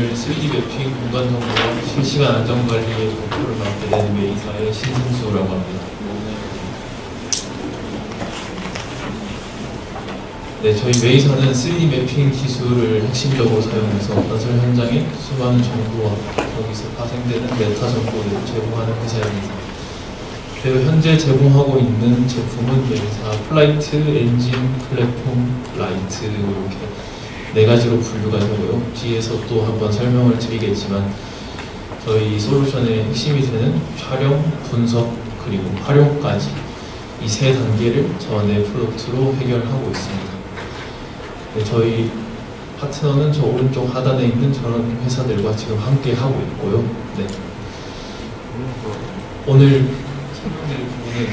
오늘 3D 매핑 공간 정보와 실시간 안전 관리의 목표를 맡게 된 메이사의 신승수라고 합니다. 네, 저희 메이사는 3D 매핑 기술을 핵심적으로 사용해서 건설 현장에 수많은 정보와 거기서 파생되는 메타 정보를 제공하는 회사입니다. 그리고 현재 제공하고 있는 제품은 메이사 플라이트, 엔진, 플랫폼, 라이트 이렇게 네 가지로 분류가 되고요. 뒤에서 또 한번 설명을 드리겠지만 저희 솔루션의 핵심이 되는 촬영, 분석, 그리고 활용까지 이 세 단계를 저네 프로덕트로 해결하고 있습니다. 네, 저희 파트너는 저 오른쪽 하단에 있는 저런 회사들과 지금 함께 하고 있고요. 네. 오늘 설명드릴 부분은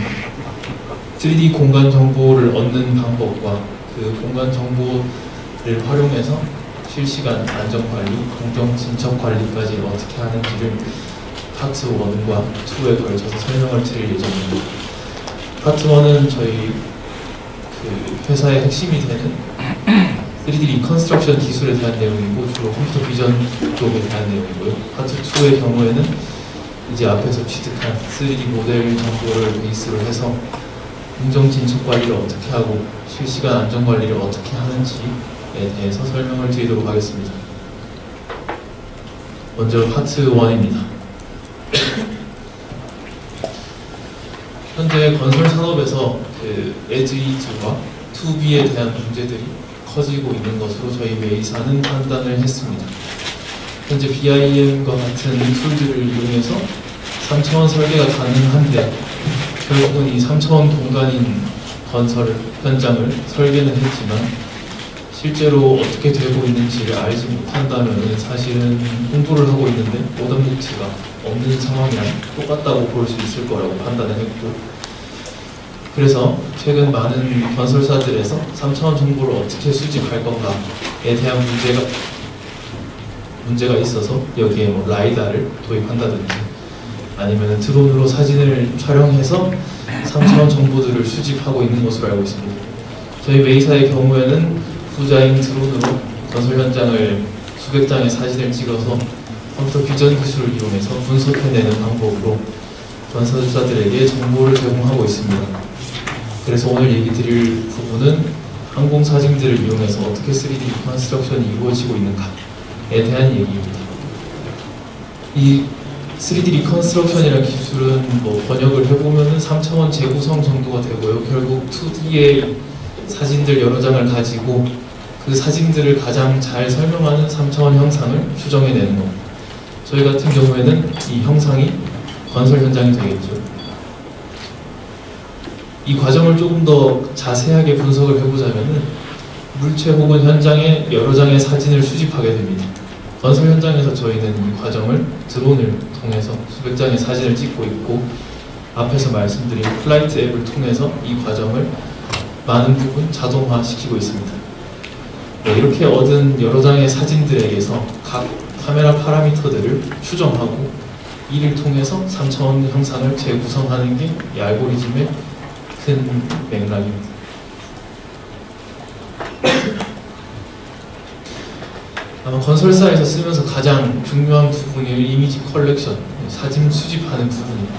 3D 공간 정보를 얻는 방법과 그 공간 정보를 활용해서 실시간 안전관리, 공정 진척 관리까지 어떻게 하는지를 파트 1과 2에 걸쳐서 설명을 드릴 예정입니다. 파트 1은 저희 그 회사의 핵심이 되는 3D 리컨스트럭션 기술에 대한 내용이고 주로 컴퓨터 비전 쪽에 대한 내용이고요. 파트 2의 경우에는 이제 앞에서 취득한 3D 모델 정보를 베이스로 해서 공정 진척 관리를 어떻게 하고 실시간 안전 관리를 어떻게 하는지에 대해서 설명을 드리도록 하겠습니다. 먼저 파트 1입니다. 현재 건설 산업에서 그 as-is와 to-be에 대한 문제들이 커지고 있는 것으로 저희 메이사는 판단을 했습니다. 현재 BIM과 같은 툴들을 이용해서 3차원 설계가 가능한데 결국은 이 3차원 공간인 건설 현장을 설계는 했지만 실제로 어떻게 되고 있는지를 알지 못한다면 사실은 공부를 하고 있는데 오답 노트가 없는 상황이랑 똑같다고 볼 수 있을 거라고 판단을 했고, 그래서 최근 많은 건설사들에서 3차원 정보를 어떻게 수집할 건가에 대한 문제가 있어서 여기에 뭐 라이다를 도입한다든지 아니면 드론으로 사진을 촬영해서 3차원 정보들을 수집하고 있는 것으로 알고 있습니다. 저희 메이사의 경우에는 부자인 드론으로 건설 현장을 수백 장의 사진을 찍어서 컴퓨터 비전 기술을 이용해서 분석해내는 방법으로 건설사들에게 정보를 제공하고 있습니다. 그래서 오늘 얘기 드릴 부분은 항공 사진들을 이용해서 어떻게 3D 리컨스트럭션이 이루어지고 있는가에 대한 얘기입니다. 이 3D 리컨스트럭션이라는 기술은 뭐 번역을 해보면은 3차원 재구성 정도가 되고요. 결국 2D의 사진들 여러 장을 가지고 그 사진들을 가장 잘 설명하는 3차원 형상을 추정해내는 겁니다. 저희 같은 경우에는 이 형상이 건설 현장이 되겠죠. 이 과정을 조금 더 자세하게 분석을 해보자면은 물체 혹은 현장에 여러 장의 사진을 수집하게 됩니다. 건설 현장에서 저희는 이 과정을 드론을 통해서 수백 장의 사진을 찍고 있고, 앞에서 말씀드린 플라이트 앱을 통해서 이 과정을 많은 부분 자동화시키고 있습니다. 네, 이렇게 얻은 여러 장의 사진들에게서 각 카메라 파라미터들을 추정하고 이를 통해서 3차원 형상을 재구성하는 게 이 알고리즘의 큰 맥락입니다. 아마 건설사에서 쓰면서 가장 중요한 부분이 이미지 컬렉션, 사진 수집하는 부분입니다.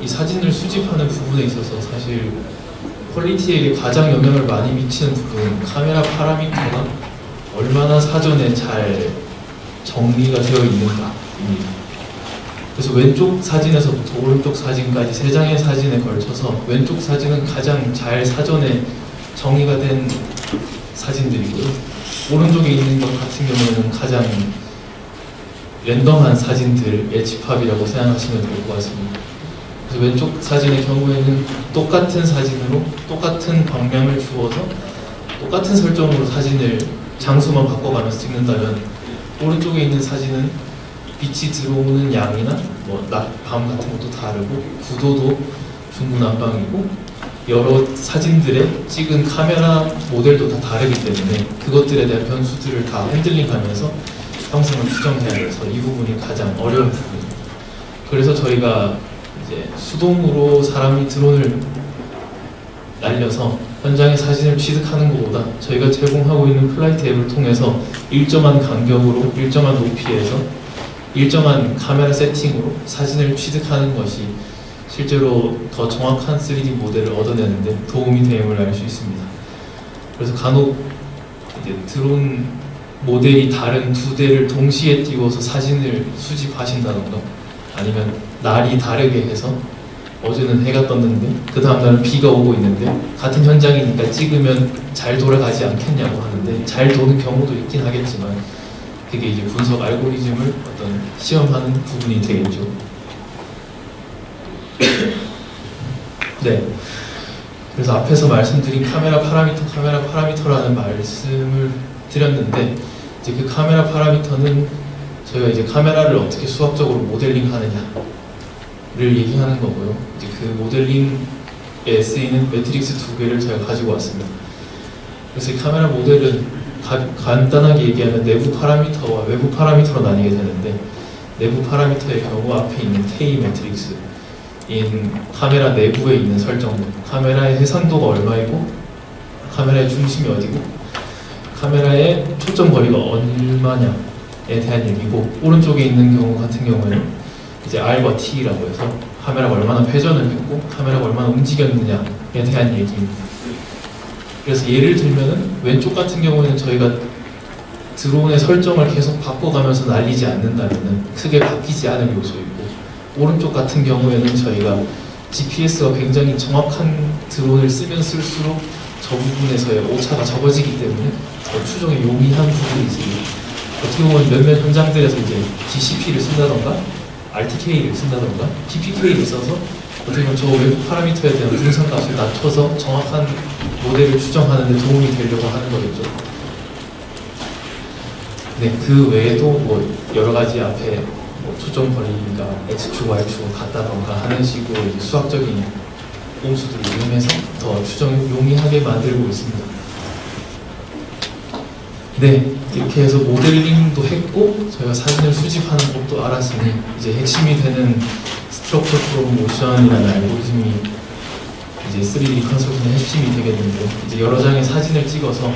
이 사진을 수집하는 부분에 있어서 사실 퀄리티에 가장 영향을 많이 미치는 부분은 카메라 파라미터가 얼마나 사전에 잘 정리가 되어 있는가입니다. 그래서 왼쪽 사진에서부터 오른쪽 사진까지 3장의 사진에 걸쳐서 왼쪽 사진은 가장 잘 사전에 정리가 된 사진들이고요. 오른쪽에 있는 것 같은 경우에는 가장 랜덤한 사진들의 집합이라고 생각하시면 될 것 같습니다. 그래서 왼쪽 사진의 경우에는 똑같은 사진으로 똑같은 방향을 주어서 똑같은 설정으로 사진을 장소만 바꿔가면서 찍는다면 오른쪽에 있는 사진은 빛이 들어오는 양이나 뭐 낮, 밤 같은 것도 다르고 구도도 중구난방이고 여러 사진들의 찍은 카메라 모델도 다 다르기 때문에 그것들에 대한 변수들을 다 핸들링하면서 형상을 추정해야 해서 이 부분이 가장 어려운 부분입니다. 그래서 저희가 이제 수동으로 사람이 드론을 날려서 현장의 사진을 취득하는 것보다 저희가 제공하고 있는 플라이트 앱을 통해서 일정한 간격으로 일정한 높이에서 일정한 카메라 세팅으로 사진을 취득하는 것이 실제로 더 정확한 3D 모델을 얻어내는데 도움이 됨을 알 수 있습니다. 그래서 간혹 이제 드론 모델이 다른 두 대를 동시에 띄워서 사진을 수집하신다던가 아니면 날이 다르게 해서 어제는 해가 떴는데 그 다음 날은 비가 오고 있는데 같은 현장이니까 찍으면 잘 돌아가지 않겠냐고 하는데 잘 도는 경우도 있긴 하겠지만 그게 이제 분석 알고리즘을 어떤 시험하는 부분이 되겠죠. 네. 그래서 앞에서 말씀드린 카메라 파라미터라는 말씀을 드렸는데 이제 그 카메라 파라미터는 저희가 이제 카메라를 어떻게 수학적으로 모델링하느냐를 얘기하는 거고요. 이제 그 모델링에 쓰이는 매트릭스 두 개를 제가 가지고 왔습니다. 그래서 이 카메라 모델은 간단하게 얘기하면 내부 파라미터와 외부 파라미터로 나뉘게 되는데 내부 파라미터의 경우 앞에 있는 K 매트릭스 인 카메라 내부에 있는 설정들, 카메라의 해상도가 얼마이고 카메라의 중심이 어디고 카메라의 초점 거리가 얼마냐에 대한 얘기고 오른쪽에 있는 경우 같은 경우에는 이제 R과 T라고 해서 카메라가 얼마나 회전을 했고 카메라가 얼마나 움직였느냐에 대한 얘기입니다. 그래서 예를 들면은 왼쪽 같은 경우에는 저희가 드론의 설정을 계속 바꿔가면서 날리지 않는다면은 크게 바뀌지 않을 요소이고 오른쪽 같은 경우에는 저희가 GPS가 굉장히 정확한 드론을 쓰면 쓸수록 저 부분에서의 오차가 적어지기 때문에 더 추정에 용이한 부분이 있습니다. 어떻게 보면 몇몇 현장들에서 이제 GCP를 쓴다던가 RTK를 쓴다던가 PPK를 써서 어떻게 보면 저 외부 파라미터에 대한 분산값을 낮춰서 정확한 모델을 추정하는 데 도움이 되려고 하는 거겠죠. 네, 그 외에도 뭐 여러 가지 앞에 초점 거리가 X축, Y축 같다던가 하는 식으로 이제 수학적인 꼼수들을 이용해서 더 추정이 용이하게 만들고 있습니다. 네, 이렇게 해서 모델링도 했고 저희가 사진을 수집하는 법도 알았으니 이제 핵심이 되는 스트럭처 프롬 모션이라는 알고리즘이 이제 3D 컨스트럭션의 핵심이 되겠는데 이제 여러 장의 사진을 찍어서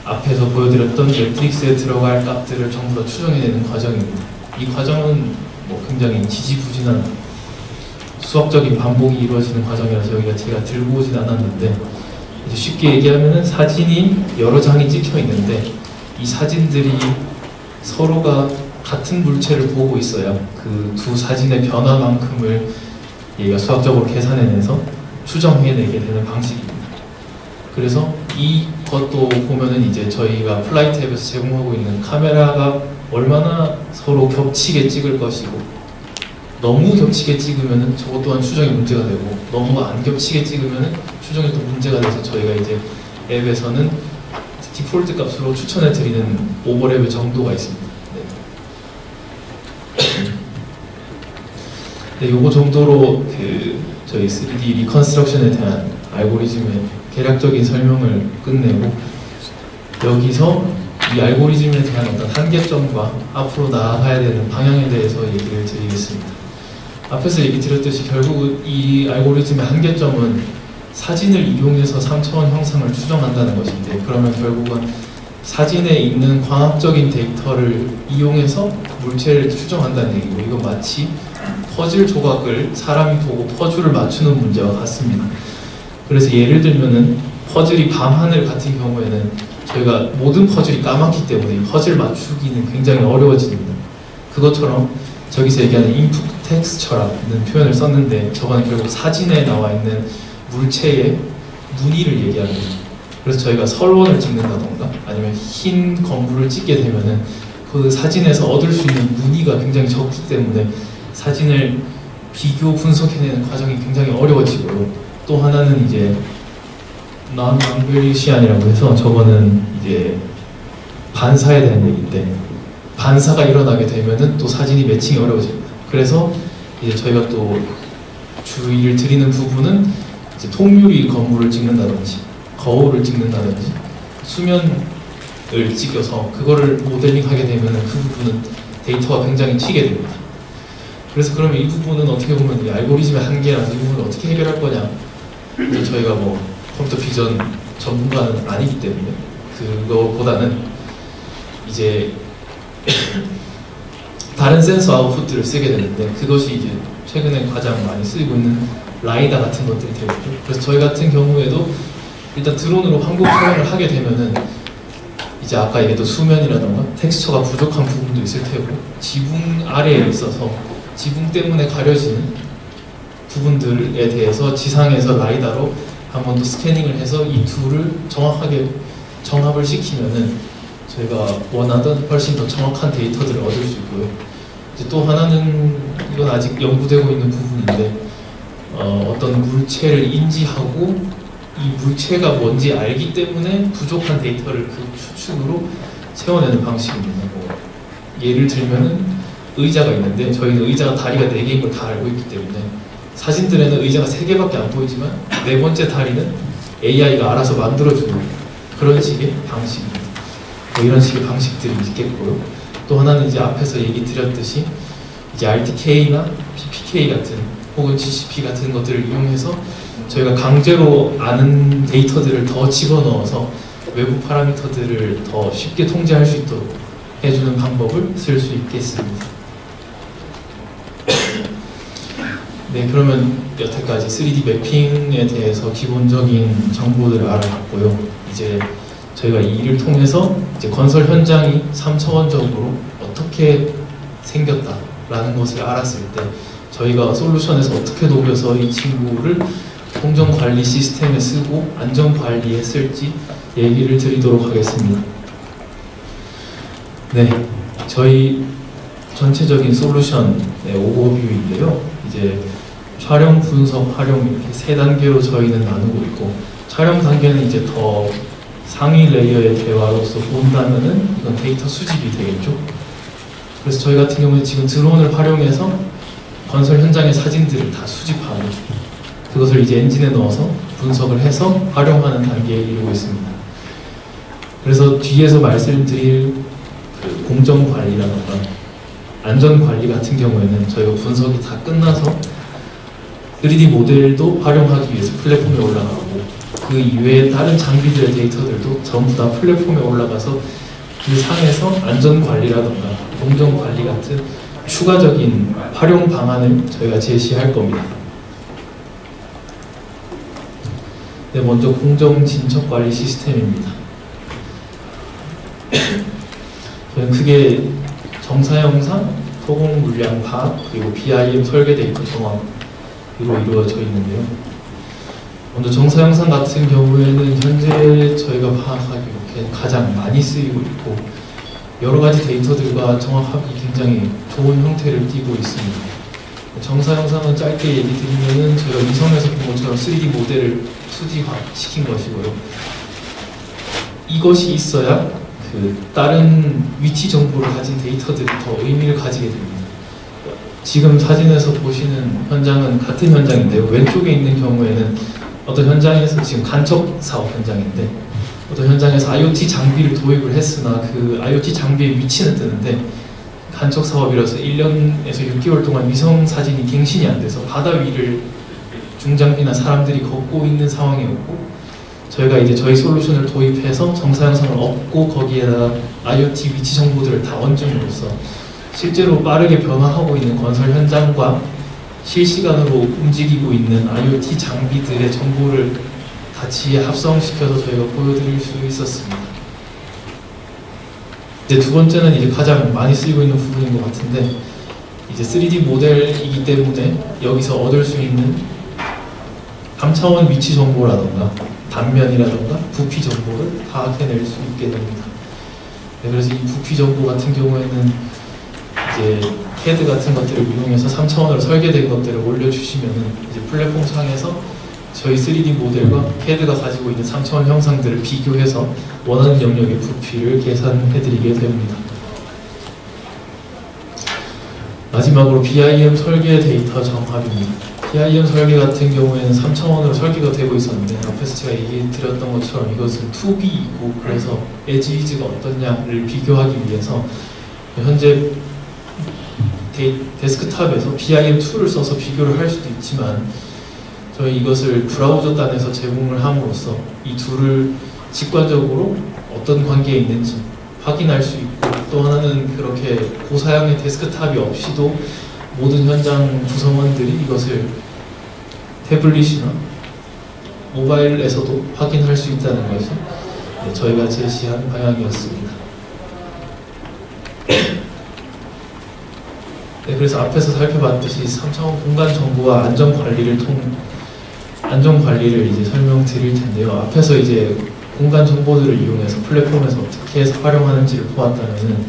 앞에서 보여드렸던 매트릭스에 들어갈 값들을 전부 다 추정해내는 과정입니다. 이 과정은 뭐 굉장히 지지부진한 수학적인 반복이 이루어지는 과정이라서 여기가 제가 들고 오진 않았는데 이제 쉽게 얘기하면은 사진이 여러 장이 찍혀 있는데 이 사진들이 서로가 같은 물체를 보고 있어야 그 두 사진의 변화만큼을 얘가 수학적으로 계산해내서 추정해내게 되는 방식입니다. 그래서 이것도 보면은 이제 저희가 플라이트 앱에서 제공하고 있는 카메라가 얼마나 서로 겹치게 찍을 것이고 너무 겹치게 찍으면은 저것 또한 추정이 문제가 되고 너무 안 겹치게 찍으면은 추정이 또 문제가 돼서 저희가 이제 앱에서는 디폴트 값으로 추천해 드리는 오버랩의 정도가 있습니다. 네, 요거 정도로 그 저희 3D 리컨스트럭션에 대한 알고리즘의 대략적인 설명을 끝내고 여기서 이 알고리즘에 대한 어떤 한계점과 앞으로 나아가야 되는 방향에 대해서 얘기를 드리겠습니다. 앞에서 얘기 드렸듯이 결국 이 알고리즘의 한계점은 사진을 이용해서 3차원 형상을 추정한다는 것인데 그러면 결국은 사진에 있는 광학적인 데이터를 이용해서 물체를 추정한다는 얘기고 이건 마치 퍼즐 조각을 사람이 보고 퍼즐을 맞추는 문제와 같습니다. 그래서 예를 들면은 퍼즐이 밤하늘 같은 경우에는 저희가 모든 퍼즐이 까맣기 때문에 퍼즐 맞추기는 굉장히 어려워집니다. 그것처럼 저기서 얘기하는 인풋 텍스처라는 표현을 썼는데 저거는 결국 사진에 나와 있는 물체의 무늬를 얘기합니다. 그래서 저희가 설원을 찍는다던가 아니면 흰 건물을 찍게 되면은 그 사진에서 얻을 수 있는 무늬가 굉장히 적기 때문에 사진을 비교 분석해내는 과정이 굉장히 어려워지고요. 또 하나는 이제 non-Bayesian이라고 해서 저거는 이제 반사에 대한 얘기인데 반사가 일어나게 되면은 또 사진이 매칭이 어려워집니다. 그래서 이제 저희가 또 주의를 드리는 부분은 이제 통유리 건물을 찍는다든지 거울을 찍는다든지 수면을 찍어서 그거를 모델링하게 되면은 그 부분은 데이터가 굉장히 튀게 됩니다. 그래서 그러면 이 부분은 어떻게 보면 이 알고리즘의 한계라서 이 부분을 어떻게 해결할 거냐 그래서 저희가 뭐 컴퓨터 비전 전문가는 아니기 때문에 그거보다는 이제 다른 센서 아웃풋들을 쓰게 되는데, 그것이 이제 최근에 가장 많이 쓰이고 있는 라이다 같은 것들이 되겠죠. 그래서 저희 같은 경우에도 일단 드론으로 항공 촬영을 하게 되면은 이제 아까 얘기했던 수면이라던가 텍스처가 부족한 부분도 있을 테고, 지붕 아래에 있어서 지붕 때문에 가려지는 부분들에 대해서 지상에서 라이다로 한 번 더 스캐닝을 해서 이 둘을 정확하게 정합을 시키면은 저희가 원하던 훨씬 더 정확한 데이터들을 얻을 수 있고요. 이제 또 하나는, 이건 아직 연구되고 있는 부분인데, 어떤 물체를 인지하고 이 물체가 뭔지 알기 때문에 부족한 데이터를 그 추측으로 채워내는 방식입니다. 뭐 예를 들면은 의자가 있는데, 저희는 의자가 다리가 4개인 걸 다 알고 있기 때문에 사진들에는 의자가 3개밖에 안 보이지만 4번째 다리는 AI가 알아서 만들어주는 그런 식의 방식입니다. 뭐 이런 식의 방식들이 있겠고요. 또 하나는 이제 앞에서 얘기 드렸듯이 이제 RTK나 PPK 같은 혹은 GCP 같은 것들을 이용해서 저희가 강제로 아는 데이터들을 더 집어넣어서 외부 파라미터들을 더 쉽게 통제할 수 있도록 해주는 방법을 쓸 수 있겠습니다. 네, 그러면 여태까지 3D 매핑에 대해서 기본적인 정보들을 알아봤고요. 이제 저희가 이 일을 통해서 이제 건설 현장이 3차원적으로 어떻게 생겼다라는 것을 알았을 때 저희가 솔루션에서 어떻게 녹여서 이 친구를 공정관리 시스템에 쓰고 안전관리에 쓸지 얘기를 드리도록 하겠습니다. 네, 저희 전체적인 솔루션의 오버뷰인데요. 이제 촬영, 분석, 활용 이렇게 3단계로 저희는 나누고 있고, 촬영 단계는 이제 더 상위 레이어의 대화로서 본다면은 이건 데이터 수집이 되겠죠. 그래서 저희 같은 경우는 지금 드론을 활용해서 건설 현장의 사진들을 다 수집하고 그것을 이제 엔진에 넣어서 분석을 해서 활용하는 단계에 이르고 있습니다. 그래서 뒤에서 말씀드릴 그 공정관리라던가 안전관리 같은 경우에는 저희가 분석이 다 끝나서 3D 모델도 활용하기 위해서 플랫폼에 올라가고, 그 이외에 다른 장비들의 데이터들도 전부 다 플랫폼에 올라가서 그 상에서 안전관리라던가 공정관리 같은 추가적인 활용 방안을 저희가 제시할 겁니다. 네, 먼저 공정진척관리 시스템입니다. 저는 크게 정사영상, 토공물량 파악, 그리고 BIM 설계 데이터 정확으로 이루어져 있는데요. 먼저 정사영상 같은 경우에는 현재 저희가 파악하기 가장 많이 쓰이고 있고, 여러 가지 데이터들과 정확하게 굉장히 좋은 형태를 띠고 있습니다. 정사영상은 짧게 얘기 드리면은 저희가 위성에서 본 것처럼 3D 모델을 2D화 시킨 것이고요. 이것이 있어야 그 다른 위치 정보를 가진 데이터들이 더 의미를 가지게 됩니다. 지금 사진에서 보시는 현장은 같은 현장인데요. 왼쪽에 있는 경우에는 어떤 현장에서 지금 간척 사업 현장인데, 어떤 현장에서 IoT 장비를 도입을 했으나 그 IoT 장비의 위치는 뜨는데 간척 사업이라서 1년에서 6개월 동안 위성 사진이 갱신이 안 돼서 바다 위를 중장비나 사람들이 걷고 있는 상황이었고, 저희가 이제 저희 솔루션을 도입해서 정사영상을 얻고 거기에다가 IoT 위치 정보들을 다 얹음으로써 실제로 빠르게 변화하고 있는 건설 현장과 실시간으로 움직이고 있는 IoT 장비들의 정보를 같이 합성시켜서 저희가 보여드릴 수 있었습니다. 이제 두 번째는 이제 가장 많이 쓰이고 있는 부분인 것 같은데, 이제 3D 모델이기 때문에 여기서 얻을 수 있는 3차원 위치 정보라던가 단면이라던가 부피 정보를 파악해낼 수 있게 됩니다. 네, 그래서 이 부피 정보 같은 경우에는 이제 CAD 같은 것들을 이용해서 3차원으로 설계된 것들을 올려주시면은 이제 플랫폼 상에서 저희 3D 모델과 CAD가 가지고 있는 3차원 형상들을 비교해서 원하는 영역의 부피를 계산해드리게 됩니다. 마지막으로 BIM 설계 데이터 정합입니다. BIM 설계 같은 경우에는 3차원으로 설계가 되고 있었는데, 앞에서 제가 얘기 드렸던 것처럼 이것은 2B이고, 그래서 에지위즈가 어떠냐를 비교하기 위해서 현재 데스크탑에서 BIM2를 써서 비교를 할 수도 있지만, 저희 이것을 브라우저 단에서 제공을 함으로써 이 둘을 직관적으로 어떤 관계에 있는지 확인할 수 있고, 또 하나는 그렇게 고사양의 데스크탑이 없이도 모든 현장 구성원들이 이것을 태블릿이나 모바일에서도 확인할 수 있다는 것이 저희가 제시한 방향이었습니다. 네, 그래서 앞에서 살펴봤듯이 3차원 공간 정보와 안전 관리를 이제 설명드릴 텐데요. 앞에서 이제 공간 정보들을 이용해서 플랫폼에서 어떻게 해서 활용하는지를 보았다면은,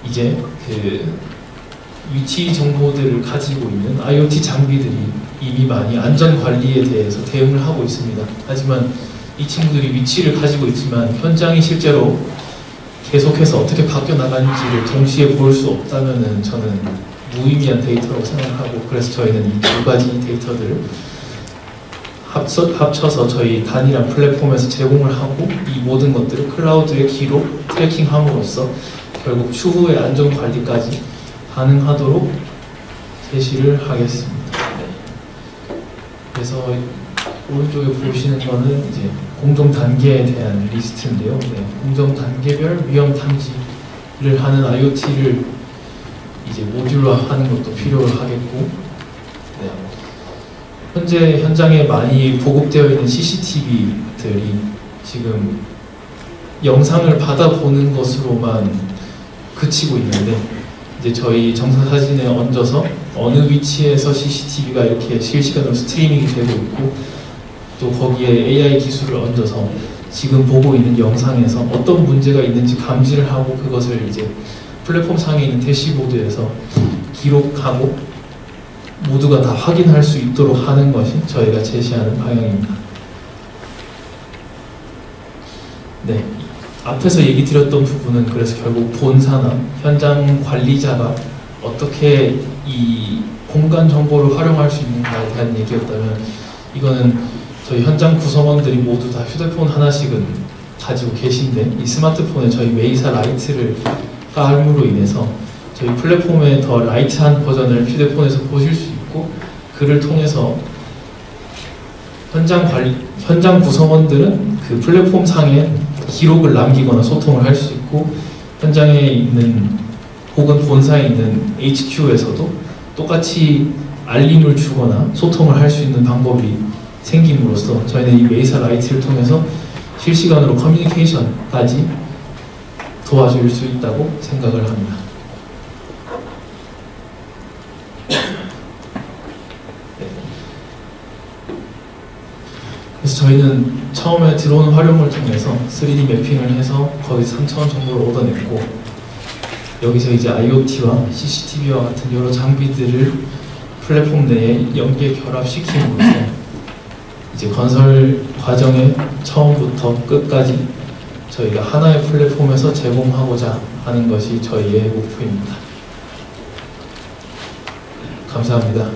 이제 그 위치 정보들을 가지고 있는 IoT 장비들이 이미 많이 안전 관리에 대해서 대응을 하고 있습니다. 하지만 이 친구들이 위치를 가지고 있지만 현장이 실제로 계속해서 어떻게 바뀌어 나가는지를 동시에 볼 수 없다면은 저는 무의미한 데이터라고 생각하고, 그래서 저희는 이 두 가지 데이터들을 합쳐서 저희 단일한 플랫폼에서 제공을 하고, 이 모든 것들을 클라우드에 기록, 트래킹함으로써 결국 추후의 안전 관리까지 가능하도록 제시를 하겠습니다. 네. 그래서 오른쪽에 보시는 거는 이제 공정 단계에 대한 리스트인데요. 네. 공정 단계별 위험 탐지를 하는 IoT를 이제 모듈화하는 것도 필요하겠고, 네. 현재 현장에 많이 보급되어 있는 CCTV들이 지금 영상을 받아보는 것으로만 그치고 있는데, 이제 저희 정사사진에 얹어서 어느 위치에서 CCTV가 이렇게 실시간으로 스트리밍이 되고 있고, 또 거기에 AI 기술을 얹어서 지금 보고 있는 영상에서 어떤 문제가 있는지 감지를 하고, 그것을 이제 플랫폼 상에 있는 대시보드에서 기록하고 모두가 다 확인할 수 있도록 하는 것이 저희가 제시하는 방향입니다. 네, 앞에서 얘기 드렸던 부분은 그래서 결국 본사나 현장 관리자가 어떻게 이 공간 정보를 활용할 수 있는가에 대한 얘기였다면, 이거는 저희 현장 구성원들이 모두 다 휴대폰 하나씩은 가지고 계신데, 이 스마트폰에 저희 메이사 라이트를 깔음으로 인해서 저희 플랫폼의 더 라이트한 버전을 휴대폰에서 보실 수 있고, 그를 통해서 현장 구성원들은 그 플랫폼 상에 기록을 남기거나 소통을 할 수 있고, 현장에 있는 혹은 본사에 있는 HQ에서도 똑같이 알림을 주거나 소통을 할 수 있는 방법이 생김으로써 저희는 이 메이사 라이트를 통해서 실시간으로 커뮤니케이션까지 도와줄 수 있다고 생각을 합니다. 그래서 저희는 처음에 드론 활용을 통해서 3D 매핑을 해서 거의 3차원 정보를 얻어냈고, 여기서 이제 IoT와 CCTV와 같은 여러 장비들을 플랫폼 내에 연계 결합시킴으로써 이제 건설 과정의 처음부터 끝까지 저희가 하나의 플랫폼에서 제공하고자 하는 것이 저희의 목표입니다. 감사합니다.